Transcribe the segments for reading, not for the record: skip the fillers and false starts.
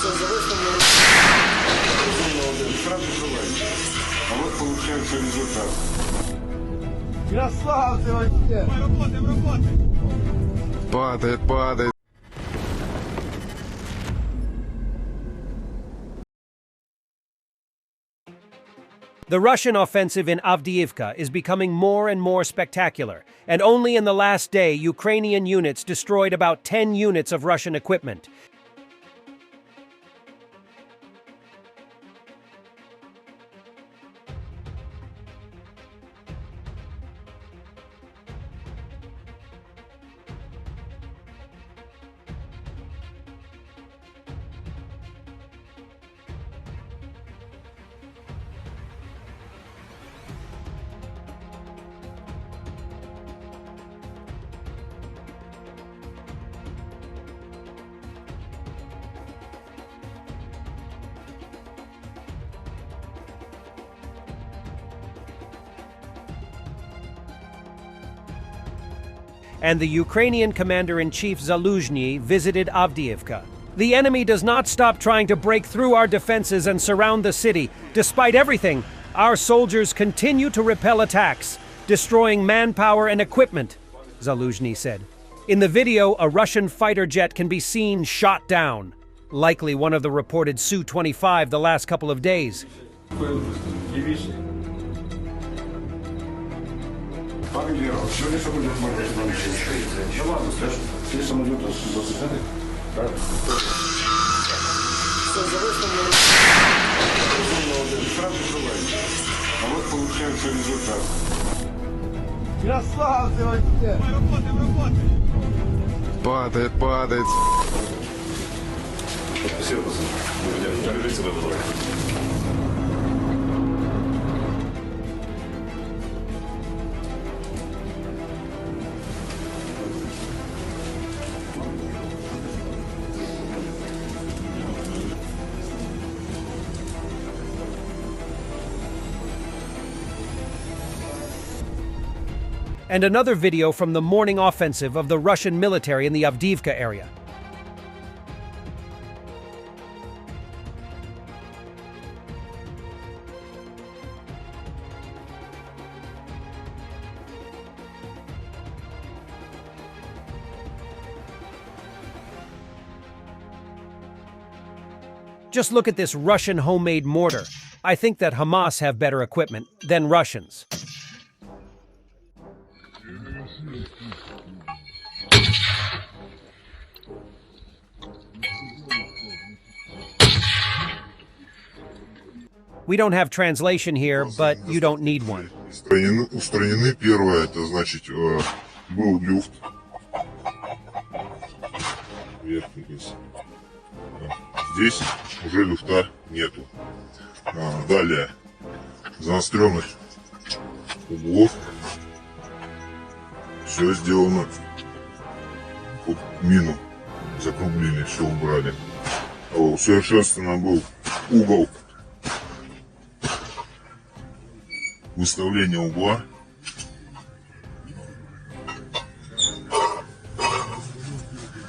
А вот получается результат. Красавцы вообще! Работаем! Падает. The Russian offensive in Avdiivka is becoming more and more spectacular, and only in the last day, Ukrainian units destroyed about 10 units of Russian equipment. And the Ukrainian commander-in-chief Zaluzhny visited Avdiivka. The enemy does not stop trying to break through our defenses and surround the city. Despite everything, our soldiers continue to repel attacks, destroying manpower and equipment, Zaluzhny said. In the video, a Russian fighter jet can be seen shot down, likely one of the reported Su-25 the last couple of days. Сегодня собой будет смотреть на вещи. Ну ладно, скажем, все самолеты с 25-х, да? Все завышено, сразу желаете. А вот получается результат. Красавцы вообще! Работаем. Падает. Спасибо, пацаны. Держите себя в здоровье. And another video from the morning offensive of the Russian military in the Avdiivka area. Just look at this Russian homemade mortar. I think that Hamas have better equipment than Russians. We don't have translation here, but you don't need one. Устранены первое, это значит, был люфт. Вверх-вниз. Здесь уже люфта нету. Далее, заостренных углов. Все сделано. Вот мину закруглили, все убрали. Усовершенствован был угол выставления угла.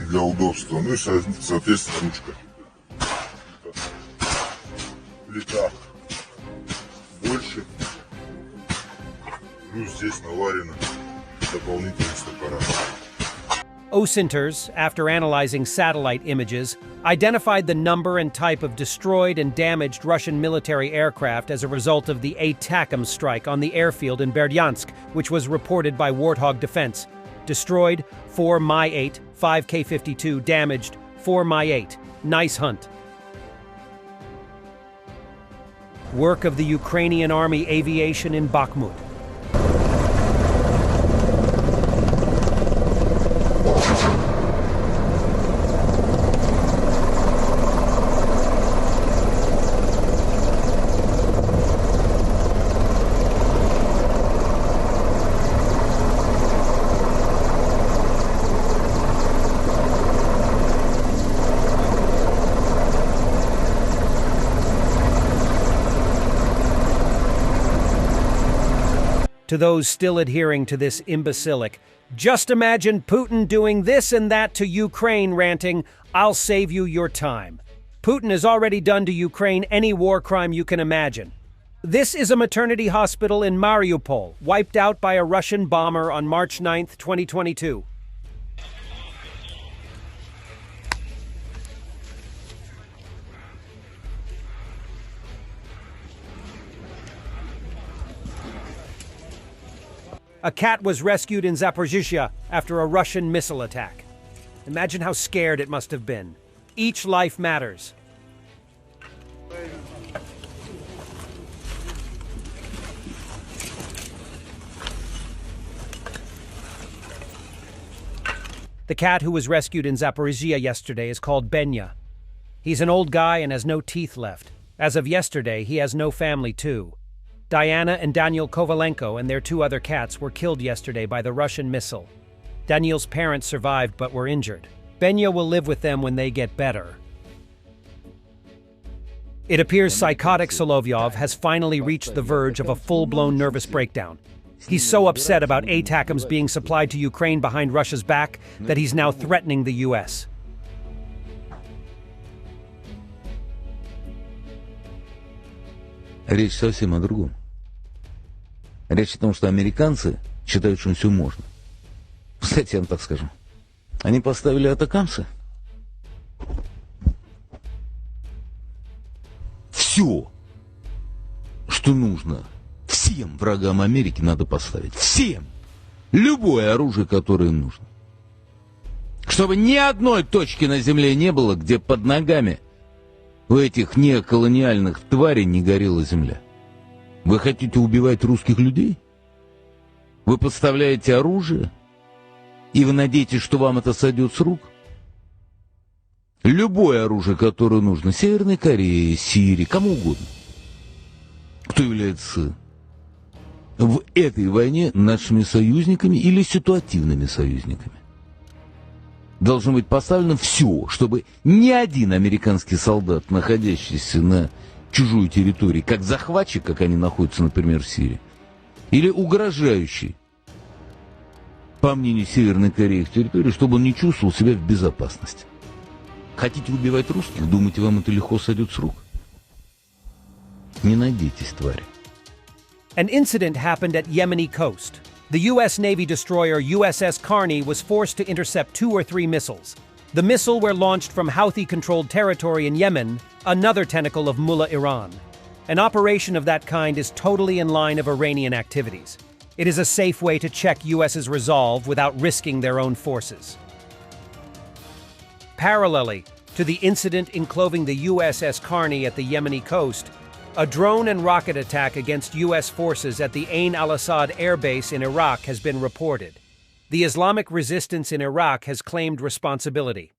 Для удобства. Ну и соответственно ручка. Плита больше. Плюс здесь наварено дополнительный стакарат. OSINTers, after analyzing satellite images, identified the number and type of destroyed and damaged Russian military aircraft as a result of the ATACMS strike on the airfield in Berdyansk, which was reported by Warthog Defense. Destroyed, 4 Mi-8, 5 K-52, damaged, 4 Mi-8. Nice hunt. Work of the Ukrainian Army Aviation in Bakhmut. To those still adhering to this imbecilic, just imagine Putin doing this and that to Ukraine ranting, "I'll save you your time." Putin has already done to Ukraine any war crime you can imagine. This is a maternity hospital in Mariupol, wiped out by a Russian bomber on March 9, 2022. A cat was rescued in Zaporizhzhia after a Russian missile attack. Imagine how scared it must have been. Each life matters. The cat who was rescued in Zaporizhzhia yesterday is called Benya. He's an old guy and has no teeth left. As of yesterday, he has no family too. Diana and Daniel Kovalenko and their 2 other cats were killed yesterday by the Russian missile. Daniel's parents survived but were injured. Benya will live with them when they get better. It appears psychotic Solovyov has finally reached the verge of a full-blown nervous breakdown. He's so upset about ATACMS being supplied to Ukraine behind Russia's back that he's now threatening the US. Речь совсем о другом. Речь о том, что американцы считают, что им все можно. Кстати, я вам так скажу. Они поставили атакамсы. Все, что нужно всем врагам Америки, надо поставить. Всем. Любое оружие, которое им нужно. Чтобы ни одной точки на земле не было, где под ногами у этих неоколониальных тварей не горела земля. Вы хотите убивать русских людей? Вы подставляете оружие? И вы надеетесь, что вам это сойдет с рук? Любое оружие, которое нужно Северной Корее, Сирии, кому угодно, кто является в этой войне нашими союзниками или ситуативными союзниками. Должно быть поставлено все, чтобы ни один американский солдат, находящийся на чужой территории, как захватчик, как они находятся, например, в Сирии, или угрожающий, по мнению Северной Кореи, их территории, чтобы он не чувствовал себя в безопасности. Хотите убивать русских? Думаете, вам это легко сойдет с рук? Не надейтесь, твари. An incident happened at Yemeni coast. The U.S. Navy destroyer USS Carney was forced to intercept 2 or 3 missiles. The missile were launched from Houthi-controlled territory in Yemen, another tentacle of Mullah Iran. An operation of that kind is totally in line of Iranian activities. It is a safe way to check US's resolve without risking their own forces. Parallelly to the incident enclosing the USS Carney at the Yemeni coast, a drone and rocket attack against U.S. forces at the Ain al-Assad air base in Iraq has been reported. The Islamic resistance in Iraq has claimed responsibility.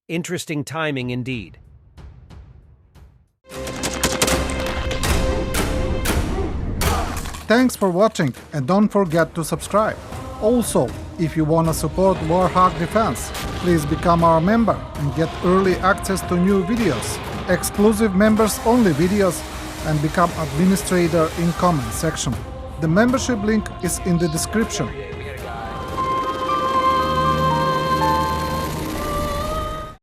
Interesting timing indeed. Thanks for watching and don't forget to subscribe. Also, if you wanna support Warthog Defense, please become our member and get early access to new videos, exclusive members-only videos, and become administrator in comment section. The membership link is in the description.